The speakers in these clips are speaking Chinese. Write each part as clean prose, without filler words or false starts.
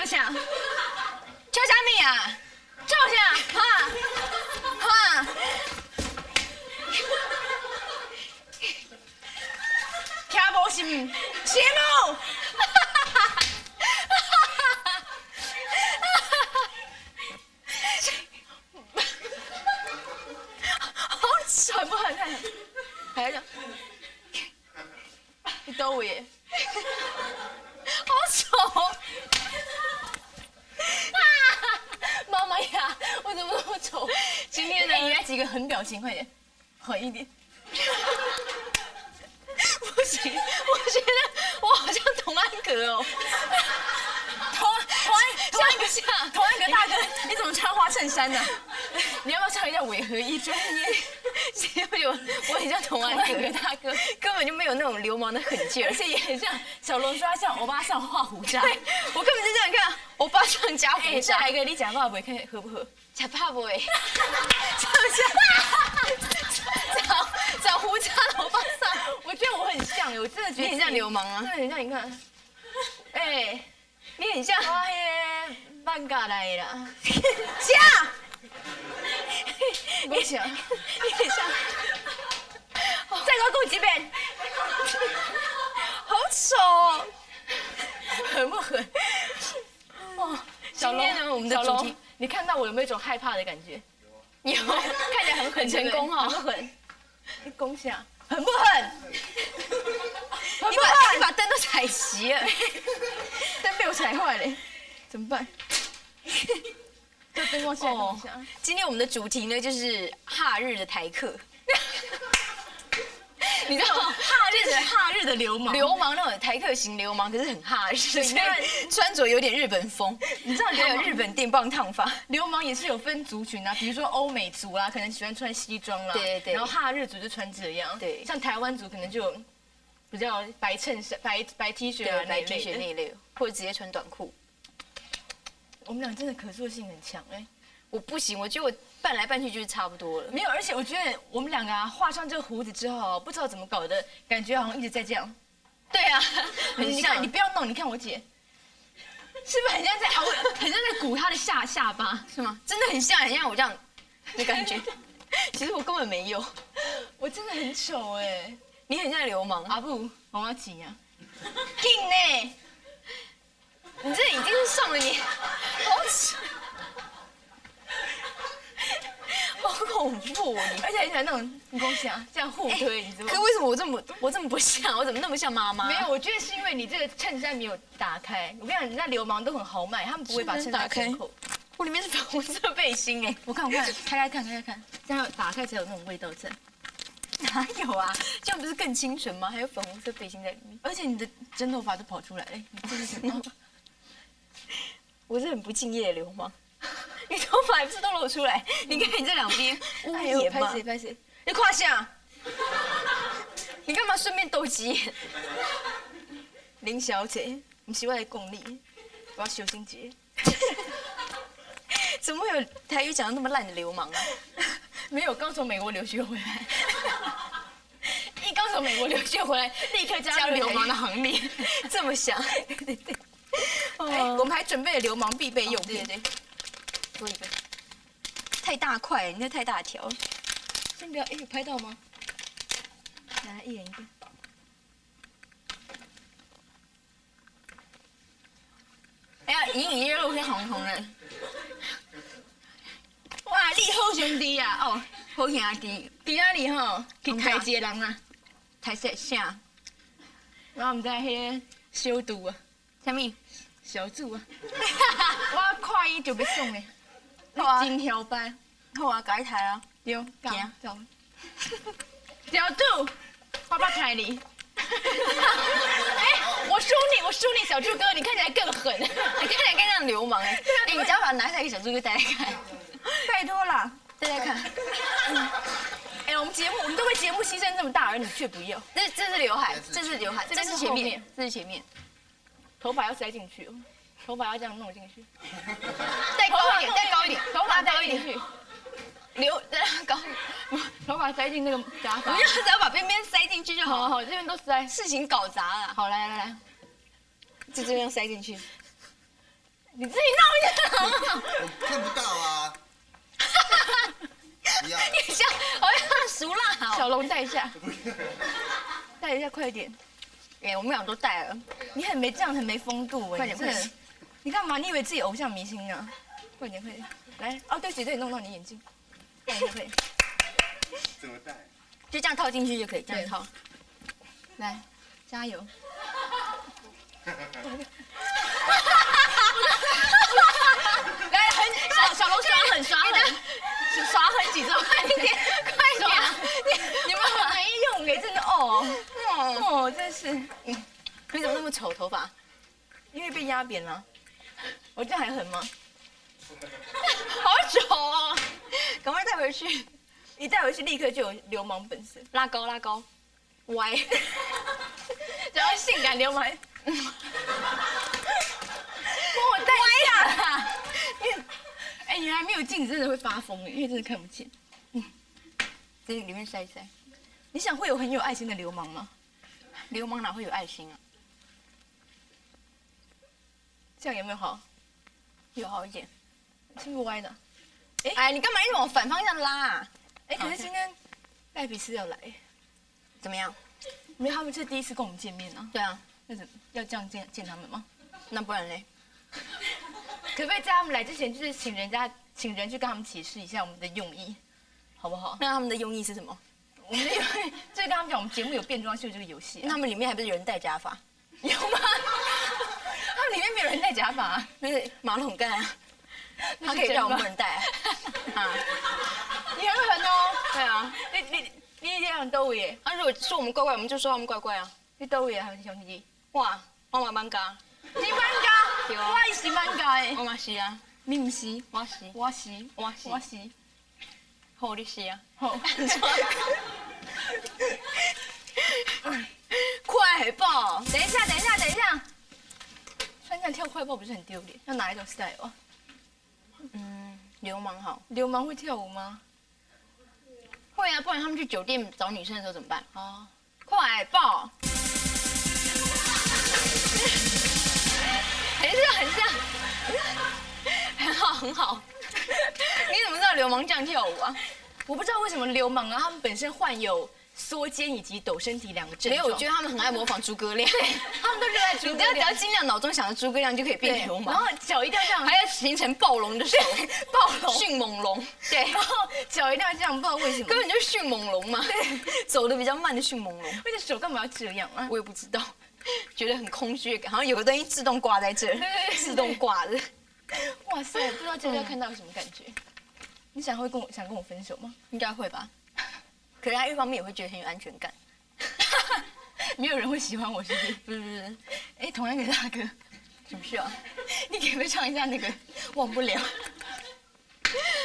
啥？叫啥名啊？叫啥？哈？哈？听无心，节目。好丑，不好看。还有，你逗我耶？好丑！妈妈呀，我怎么那么丑？今天呢，你来几个狠表情，快点，狠一点。不行，我觉得我好像童安格哦。童安格大哥，你怎么穿花衬衫呢？你要不要穿一下违和衣？专业。我很像童安格大哥，根本就没有那种流氓的狠劲，而且也很像小龙说他像欧巴桑画胡渣。对，我根本就这样看，欧巴桑加胡渣。再来一个，你假发不会看合不合？假发不会，像不像？找胡渣的欧巴桑，我觉得我很像我真的觉得你很像流氓啊，真的很像。你看，哎，你很像。我迄放假来啦，假。不行，你很像。再给我几遍。好丑哦，狠不狠？哦，今天呢，我们的主题，你看到我有没有一种害怕的感觉？有，看起来很成功哈，很狠。你恭喜啊，狠不狠？狠不狠？你把灯都踩熄了，灯被我踩坏了，怎么办？灯光下一下。今天我们的主题呢，就是哈日的台客。你知道哈日的流氓那种台客型流氓，可是很哈日，所以穿着有点日本风。你知道还有日本电棒烫发，流氓也是有分族群啊，比如说欧美族啦，可能喜欢穿西装啦，对，然后哈日族就穿这样，对，像台湾族可能就比较白衬衫、白 T 恤啊，白 T 恤那一类，或者直接穿短裤。我们俩真的可塑性很强哎。我不行，我觉得我扮来扮去就是差不多了。没有，而且我觉得我们两个啊，画上这个胡子之后，不知道怎么搞的，感觉好像一直在这样。对啊，很像。你不要弄，你看我姐，是不是很像在鼓她的下巴？是吗？真的很像我这样的感觉。其实我根本没有，我真的很丑哎。你很像流氓。阿布，我要挤呀，劲呢！你这已经是上了你，好丑。好恐怖哦你！而且很喜欢那种恭喜啊，这样互推，你知道吗？可为什么我这么不像？我怎么那么像妈妈？没有，我觉得是因为你这个衬衫没有打开。我跟你讲，人家流氓都很豪迈，他们不会把衬衫打开。我里面是粉红色背心哎，我看，开看，这样打开才有那种味道在。哪有啊？这样不是更清纯吗？还有粉红色背心在里面，而且你的真头发都跑出来了，你这是什么？我是很不敬业的流氓。你头发还不是都露出来？你看你这两边屋檐嘛，拍谁？你胯下，你干嘛顺便斗鸡眼？林小姐，不是我的功力，我要小心节。怎么会有台语讲的那么烂的流氓啊？没有，刚从美国留学回来。一刚从美国留学回来，立刻加入流氓的行列。这么想？对。哎，我们还准备了流氓必备用品。对。多一个，太大块，你那太大条。先不要，有拍到吗？来，一人一个。哎呀，隐隐约约露出红红的。哇，你好兄弟啊！哦，好兄弟，伫哪里吼？去台一个人啊？台啥？然后我们在迄个小杜啊，什么？小杜啊。我看伊就要送的。金条班，好啊，改台啊，对，行，走。小杜，我要开你。哎，我输你，小猪哥，你看起来更狠，你看起来更像流氓哎。哎，你只要把它拿下来给小猪哥戴戴看，拜托啦，戴戴看。哎，我们都为节目牺牲这么大，而你却不要。这是刘海，这是前面，这是前面，头发要塞进去哦。头发要这样弄进去，再高一点，头发高一点去，高，头发塞进那个假发，不要只要把边边塞进去就好。好，这边都塞，事情搞砸了。好，来，就这样塞进去。你自己闹一下好不好？我看不到啊。不要。你像好像熟辣小龙带一下，带一下快点。我们俩都带了。你很没这样，很没风度哎！快点快点！你干嘛？你以为自己偶像明星啊？快点快点！来，哦，对不起，这里弄到你眼睛。快点快点！怎么带？就这样套进去就可以，这样套。来，加油！来，小龙刷狠耍狠几招，快点，快点！你们很没用哎，真的哦，真是。你怎么那么丑头发？因为被压扁了。我这样还狠吗？好丑哦！赶快带回去。一带回去立刻就有流氓本色。拉高，歪，然后性感流氓。帮我带一下啦！你还没有镜子，真的会发疯哎，因为真的看不见。这里面塞一塞。你想会有很有爱心的流氓吗？流氓哪会有爱心啊？这样有没有好？有好一点。是不是歪的？你干嘛一直往反方向拉啊？可是今天赖比斯要来，怎么样？没有，他们是第一次跟我们见面啊。对啊，那怎么要这样见他们吗？那不然嘞？可不可以在他们来之前，就是请人去跟他们解释一下我们的用意，好不好？那他们的用意是什么？我们的用意就是跟他们讲，我们节目有变装秀这个游戏。那他们里面还不是有人戴假发？有吗？他们里面没有人戴假发，那是马桶盖啊。他可以让我们不能戴啊！你很狠哦！对啊，你这样都耶！如果说我们怪怪，我们就说他们怪怪啊！你都耶，还有兄弟？哇，我嘛蛮假，你蛮假？对啊，我是蛮假的。我嘛是啊，你唔是？我是。好，你是啊。好。快跑！等一下！穿这样跳快跑不是很丢脸？要哪一种 style 啊？流氓好。流氓会跳舞吗？会啊，不然他们去酒店找女生的时候怎么办？快报！很像，很好。你怎么知道流氓这样跳舞啊？我不知道为什么流氓啊，他们本身患有缩肩以及抖身体两个症状。没有，我觉得他们很爱模仿诸葛亮。他们都热爱诸葛亮。只要尽量脑中想着诸葛亮就可以变流氓。然后脚一定要这样，还要形成暴龙的手，暴龙、迅猛龙。对，然后脚一定要这样，不知道为什么。根本就是迅猛龙嘛。对，走的比较慢的迅猛龙。而且手干嘛要这样啊？我也不知道，觉得很空虚感，好像有个东西自动挂在这，自动挂的。哇塞，不知道佳佳看到有什么感觉？你想跟我分手吗？应该会吧。可是他一方面也会觉得很有安全感。没有人会喜欢我，是不是？不是。同样一个大哥，什么事啊？你可不可以唱一下那个《忘不了》？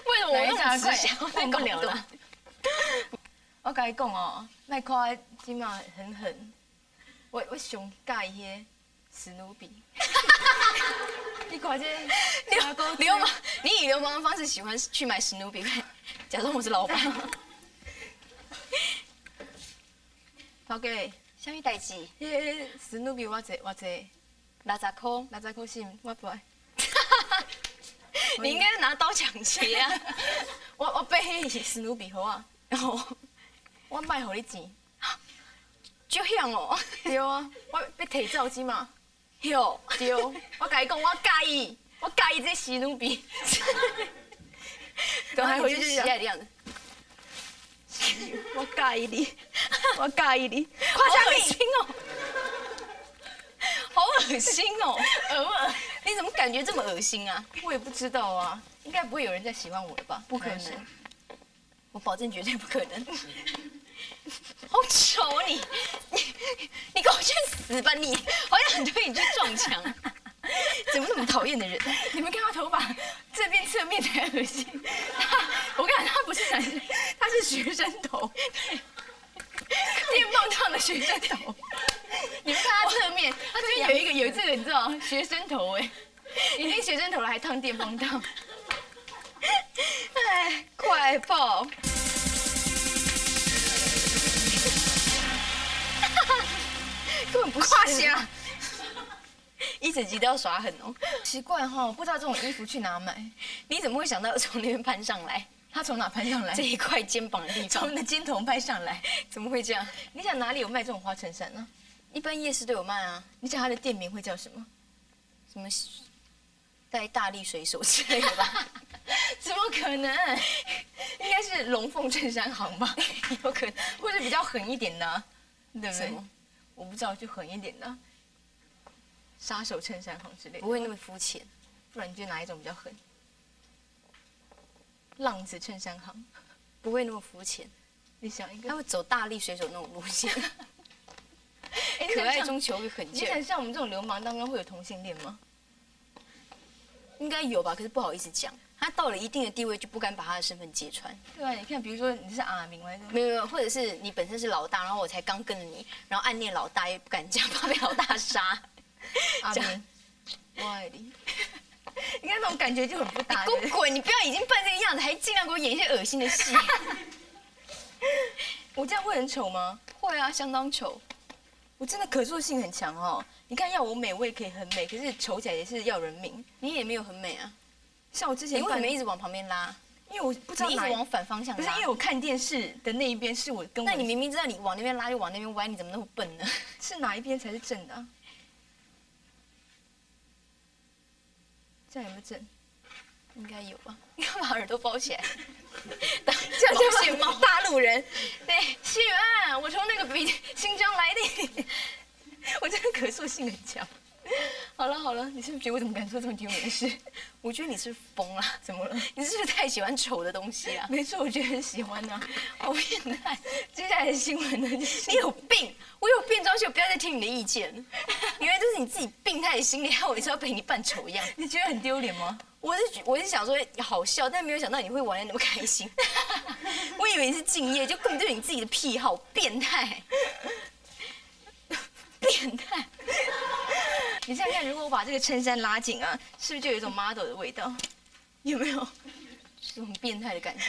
为什么我那么直想忘不了了？我跟你讲哦，卖夸今嘛很狠。我上介意迄史努比。你看这流氓，你以流氓的方式喜欢去买史努比，假装我是老板。老哥，什么代志？迄史努比我坐60块是我不爱。你应该拿刀抢劫啊！我背迄史努比好啊，然后我卖互你钱，就响哦。对啊，我要摕走是嘛？哟，对，我甲你讲，我介意这史努比。赶快回去洗的样子。我介意你，夸奖你，恶心哦，好恶心哦，你怎么感觉这么恶心啊？我也不知道啊，应该不会有人再喜欢我了吧？不可能，我保证绝对不可能。好丑啊你给我去死吧你！好想很推你去撞墙。怎么那么讨厌的人？你们看他头发这边侧面才恶心。我跟你讲，他不是男生，他是学生头，电棒烫的学生头。你们看他侧面，他这边有这个，你知道学生头哎，已经学生头了还烫电棒烫。哎，快跑！根本不是胯下，一整集都要耍狠哦。奇怪哈，不知道这种衣服去哪买？你怎么会想到从那边攀上来？他从哪攀上来？这一块肩膀的地方，从你的肩头攀上来？怎么会这样？你想哪里有卖这种花衬衫呢？一般夜市都有卖啊。你想它的店名会叫什么？什么带大力水手之类的吧？怎么可能？应该是龙凤衬衫行吧？有可能，或者比较狠一点的，对不对什么？我不知道，就狠一点的，杀手衬衫行之类的。不会那么肤浅。不然你觉得哪一种比较狠？浪子衬衫行，不会那么肤浅。你想一个，他会走大力水手那种路线，可爱中求个狠你劲。想像我们这种流氓当中会有同性恋吗？应该有吧，可是不好意思讲。他到了一定的地位，就不敢把他的身份揭穿。对啊，你看，比如说你是阿明还是没有，或者是你本身是老大，然后我才刚跟着你，然后暗恋老大，也不敢讲，怕被老大杀。阿明，我爱你。你看那种感觉就很不搭。给我滚！你不要已经扮这个样子，还尽量给我演一些恶心的戏。我这样会很丑吗？会啊，相当丑。我真的可塑性很强哦。你看，要我美，我也可以很美，可是丑起来也是要人命。你也没有很美啊。像我之前，你为什么一直往旁边拉？因为我不知道你一直往反方向拉。不是因为我看电视的那一边是我跟我。那你明明知道你往那边拉就往那边歪，你怎么那么笨呢？是哪一边才是正的啊？这样有没有正？应该有吧？你干嘛把耳朵包起来？这样保险帽，大陆人。对，西元，我从那个新疆来的。我真的可塑性很强。好了好了，你是不是觉得我怎么敢说这么丢脸的事？我觉得你是疯了，怎么了？你是不是太喜欢丑的东西啊？没错，我觉得很喜欢呢、好变态！接下来的新闻呢，就是你有病！我有变装秀，不要再听你的意见了。原来这是你自己病态的心理，害我一直要陪你扮丑一样。你觉得很丢脸吗？我是想说好笑，但没有想到你会玩得那么开心。我以为你是敬业，就根本就是你自己的癖好，变态，变态。你想想看，如果我把这个衬衫拉紧啊，是不是就有一种 model 的味道？有没有？是很变态的感觉。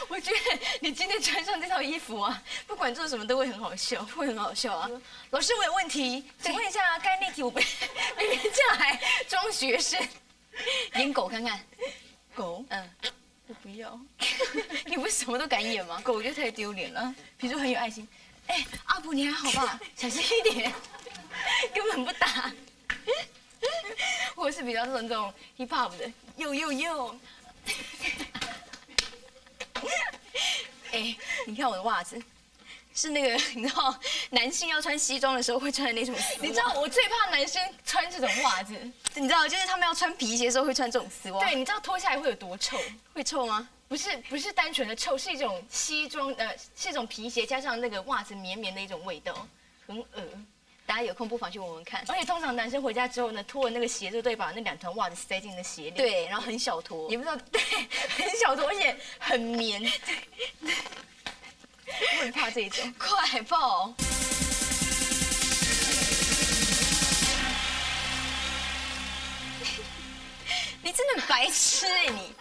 我觉得你今天穿上这套衣服啊，不管做什么都会很好笑，会很好笑啊。老师，我有问题，请问一下，该那题我明明这样还装学生，演狗看看。狗？嗯，我不要。你不是什么都敢演吗？狗就太丢脸了。比如说很有爱心，哎，阿布你还好吧？小心一点，根本不打。或者是比较这种 hip hop 的，呦。哎，你看我的袜子，是那个你知道男性要穿西装的时候会穿的那种丝袜。你知道我最怕男生穿这种袜子，你知道就是他们要穿皮鞋的时候会穿这种丝袜。对，你知道脱下来会有多臭？会臭吗？不是单纯的臭，是一种西装是一种皮鞋加上那个袜子绵绵的一种味道，很恶。大家有空不妨去闻闻看。而且通常男生回家之后呢，脱了那个鞋之后，都会把那2团袜子塞进那鞋里。对，然后很小坨，也不知道，对，很小坨，而且很绵。我很怕这一种。快爆！你真的很白痴哎，你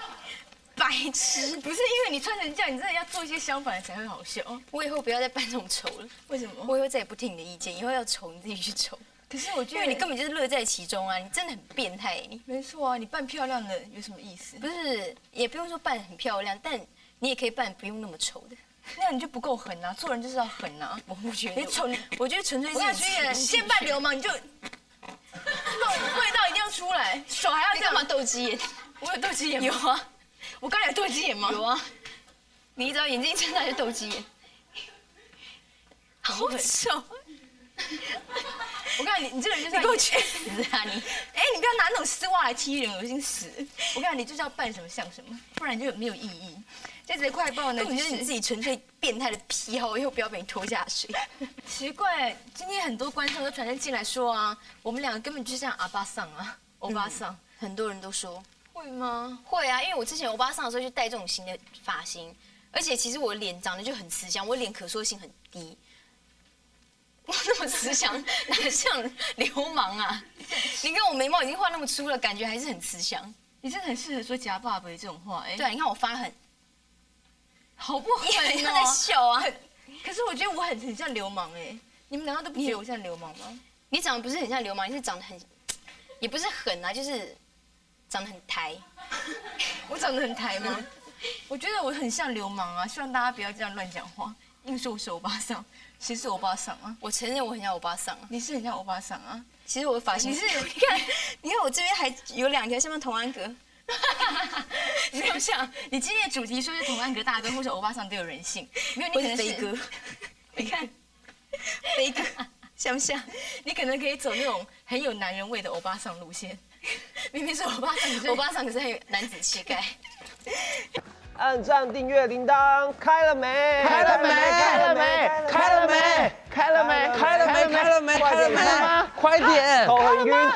白痴！不是因为你穿成这样，你真的要做一些相反的才会好笑。我以后不要再扮这种丑了。为什么？我以后再也不听你的意见，以后要丑你自己去丑。可是我觉得因为你根本就是乐在其中啊！你真的很变态，你。没错啊，你扮漂亮的有什么意思？不是，也不用说扮很漂亮，但你也可以扮不用那么丑的。那样你就不够狠啊！做人就是要狠啊！我不觉得。你丑，我觉得纯粹是。我想徐艺人，你先扮流氓，你就那种味道一定要出来，手还要这样。你干嘛斗鸡眼？我有斗鸡眼吗？有啊。我刚才有斗鸡眼吗？有啊。你只要眼睛睁大就斗鸡眼。好丑。我告诉你，你这个人就是你给我去死啊你！哎，你不要拿那种丝袜来踢人，恶心死！我告诉你，你就是要扮什么像什么，不然就没有意义。这则快报呢，我觉得你自己纯粹变态的癖好，以后不要被你拖下水。奇怪，今天很多观众都传真进来说啊，我们两个根本就像阿巴桑啊，欧巴桑。很多人都说会吗？会啊，因为我之前欧巴桑的时候就戴这种新的发型，而且其实我脸长得就很慈祥，我脸可塑性很低。我那么慈祥，哪像流氓啊？你看我眉毛已经画那么粗了，感觉还是很慈祥。你真的很适合说假爸爸这种话哎。对啊，你看我发狠，好不狠哦！你在笑啊。可是我觉得我很像流氓哎，你们难道都不觉得我像流氓吗？你长得不是很像流氓，你是长得很，也不是狠啊，就是长得很台。我长得很台吗？我觉得我很像流氓啊，希望大家不要这样乱讲话。硬说我是欧巴桑，谁是欧巴桑啊？我承认我很像欧巴桑啊。你是很像欧巴桑啊。其实我的发型，你看我这边还有2条像不像童安格？没有像。你今天的主题说是童安格大哥或者欧巴桑都有人性，没有你可能是飞哥。你看，飞哥像不像？你可能可以走那种很有男人味的欧巴桑路线。明明是欧巴桑，欧巴桑可是很有男子气概。按赞、订阅、铃铛开了没？开了没？开了没？开了没？开了没？开了没？开了没？快点！头很晕。